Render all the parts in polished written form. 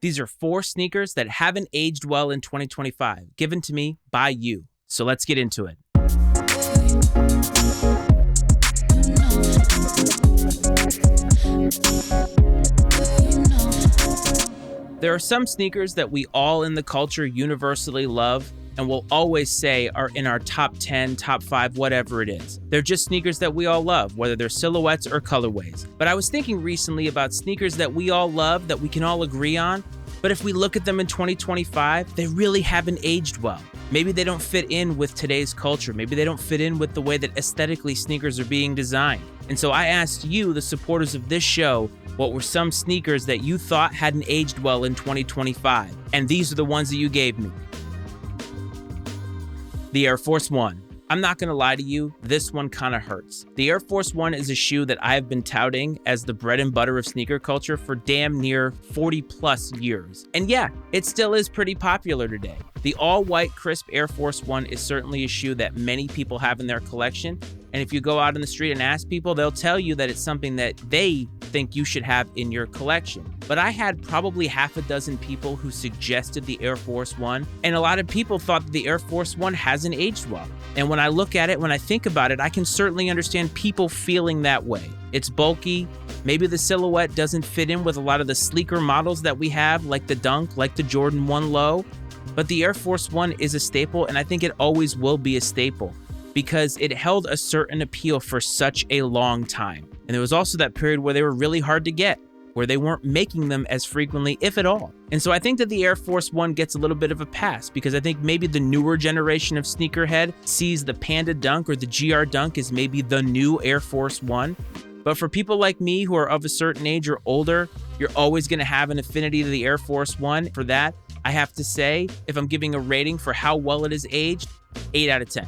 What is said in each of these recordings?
These are 4 sneakers that haven't aged well in 2025, given to me by you. So let's get into it. There are some sneakers that we all in the culture universally love and will always say are in our top 10, top 5, whatever it is. They're just sneakers that we all love, whether they're silhouettes or colorways. But I was thinking recently about sneakers that we all love, that we can all agree on, but if we look at them in 2025, they really haven't aged well. Maybe they don't fit in with today's culture. Maybe they don't fit in with the way that aesthetically sneakers are being designed. And so I asked you, the supporters of this show, what were some sneakers that you thought hadn't aged well in 2025? And these are the ones that you gave me. The Air Force One. I'm not gonna lie to you, this one kinda hurts. The Air Force One is a shoe that I've been touting as the bread and butter of sneaker culture for damn near 40 plus years. And yeah, it still is pretty popular today. The all-white crisp Air Force One is certainly a shoe that many people have in their collection. And if you go out in the street and ask people, they'll tell you that it's something that they think you should have in your collection. But I had probably half a dozen people who suggested the Air Force One, and a lot of people thought that the Air Force One hasn't aged well. And when I look at it, when I think about it, I can certainly understand people feeling that way. It's bulky. Maybe the silhouette doesn't fit in with a lot of the sleeker models that we have, like the Dunk, like the Jordan 1 Low. But the Air Force One is a staple, and I think it always will be a staple, because it held a certain appeal for such a long time. And there was also that period where they were really hard to get, where they weren't making them as frequently, if at all. And so I think that the Air Force One gets a little bit of a pass, because I think maybe the newer generation of sneakerhead sees the Panda Dunk or the GR Dunk as maybe the new Air Force One. But for people like me who are of a certain age or older, you're always gonna have an affinity to the Air Force One. For that, I have to say, if I'm giving a rating for how well it is aged, 8 out of 10.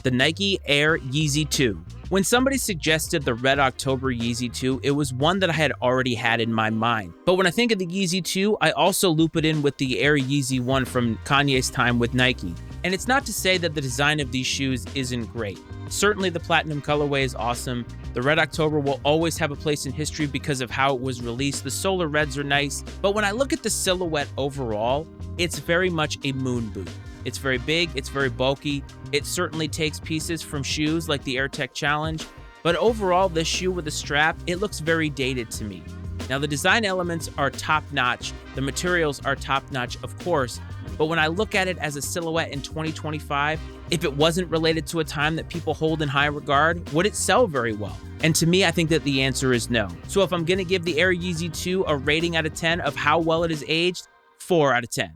The Nike Air Yeezy 2. When somebody suggested the Red October Yeezy 2, it was one that I had already had in my mind. But when I think of the Yeezy 2, I also loop it in with the Air Yeezy 1 from Kanye's time with Nike. And it's not to say that the design of these shoes isn't great. Certainly the platinum colorway is awesome. The Red October will always have a place in history because of how it was released. The solar reds are nice. But when I look at the silhouette overall, it's very much a moon boot. It's very big, it's very bulky. It certainly takes pieces from shoes like the AirTech Challenge, but overall, this shoe with a strap, it looks very dated to me. Now, the design elements are top-notch, the materials are top-notch, of course, but when I look at it as a silhouette in 2025, if it wasn't related to a time that people hold in high regard, would it sell very well? And to me, I think that the answer is no. So if I'm gonna give the Air Yeezy 2 a rating out of 10 of how well it is aged, 4 out of 10.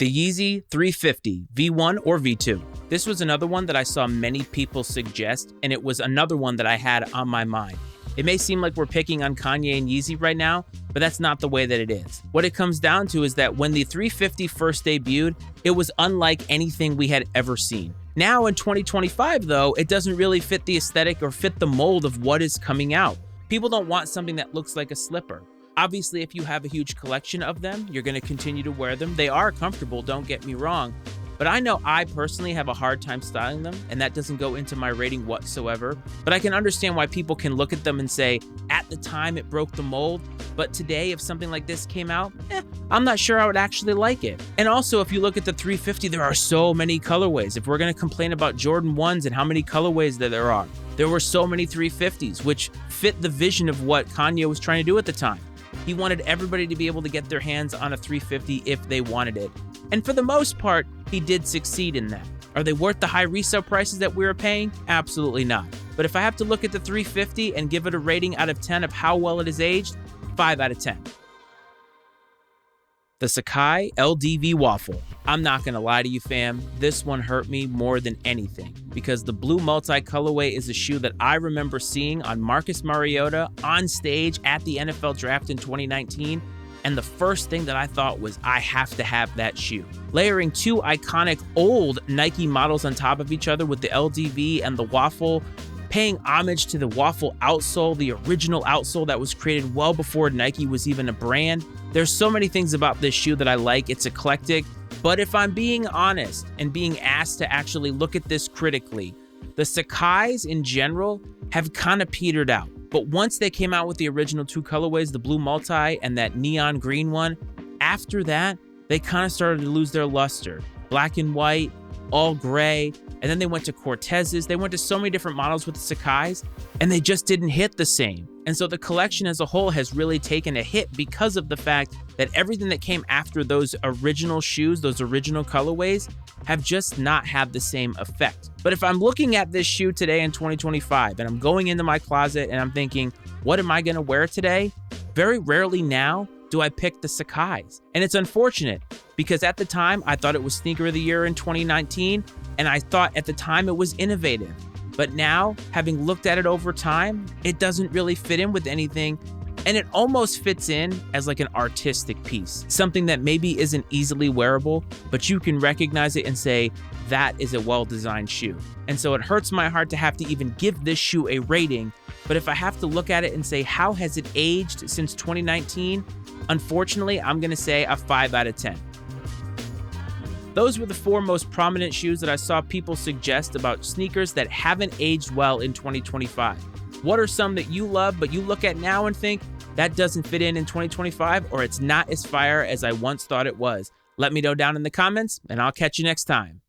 The Yeezy 350 V1 or V2. This was another one that I saw many people suggest, and it was another one that I had on my mind. It may seem like we're picking on Kanye and Yeezy right now, but that's not the way that it is. What it comes down to is that when the 350 first debuted, it was unlike anything we had ever seen. Now in 2025 though, it doesn't really fit the aesthetic or fit the mold of what is coming out. People don't want something that looks like a slipper. Obviously, if you have a huge collection of them, you're going to continue to wear them. They are comfortable, don't get me wrong. But I know I personally have a hard time styling them, and that doesn't go into my rating whatsoever. But I can understand why people can look at them and say, at the time it broke the mold, but today if something like this came out, I'm not sure I would actually like it. And also, if you look at the 350, there are so many colorways. If we're going to complain about Jordan 1s and how many colorways that there are, there were so many 350s, which fit the vision of what Kanye was trying to do at the time. He wanted everybody to be able to get their hands on a 350 if they wanted it. And for the most part, he did succeed in that. Are they worth the high resale prices that we were paying? Absolutely not. But if I have to look at the 350 and give it a rating out of 10 of how well it is aged, 5 out of 10. The Sacai LDV Waffle. I'm not gonna lie to you, fam. This one hurt me more than anything because the blue multi-colorway is a shoe that I remember seeing on Marcus Mariota on stage at the NFL Draft in 2019. And the first thing that I thought was, I have to have that shoe. Layering 2 iconic old Nike models on top of each other with the LDV and the waffle, paying homage to the waffle outsole, the original outsole that was created well before Nike was even a brand. There's so many things about this shoe that I like. It's eclectic. But if I'm being honest and being asked to actually look at this critically, the Sacai's in general have kind of petered out. But once they came out with the original 2 colorways, the blue multi and that neon green one, after that, they kind of started to lose their luster. Black and white, all gray, and then they went to Cortezes. They went to so many different models with the Sakai's, and they just didn't hit the same. And so the collection as a whole has really taken a hit because of the fact that everything that came after those original shoes, those original colorways, have just not had the same effect. But if I'm looking at this shoe today in 2025 and I'm going into my closet and I'm thinking, what am I gonna wear today? Very rarely now do I pick the Sakai's. And it's unfortunate because at the time I thought it was sneaker of the year in 2019, and I thought at the time it was innovative. But now, having looked at it over time, it doesn't really fit in with anything, and it almost fits in as like an artistic piece, something that maybe isn't easily wearable, but you can recognize it and say, that is a well-designed shoe. And so it hurts my heart to have to even give this shoe a rating, but if I have to look at it and say, how has it aged since 2019? Unfortunately, I'm gonna say a 5 out of 10. Those were the 4 most prominent shoes that I saw people suggest about sneakers that haven't aged well in 2025. What are some that you love, but you look at now and think, that doesn't fit in 2025, or it's not as fire as I once thought it was? Let me know down in the comments, and I'll catch you next time.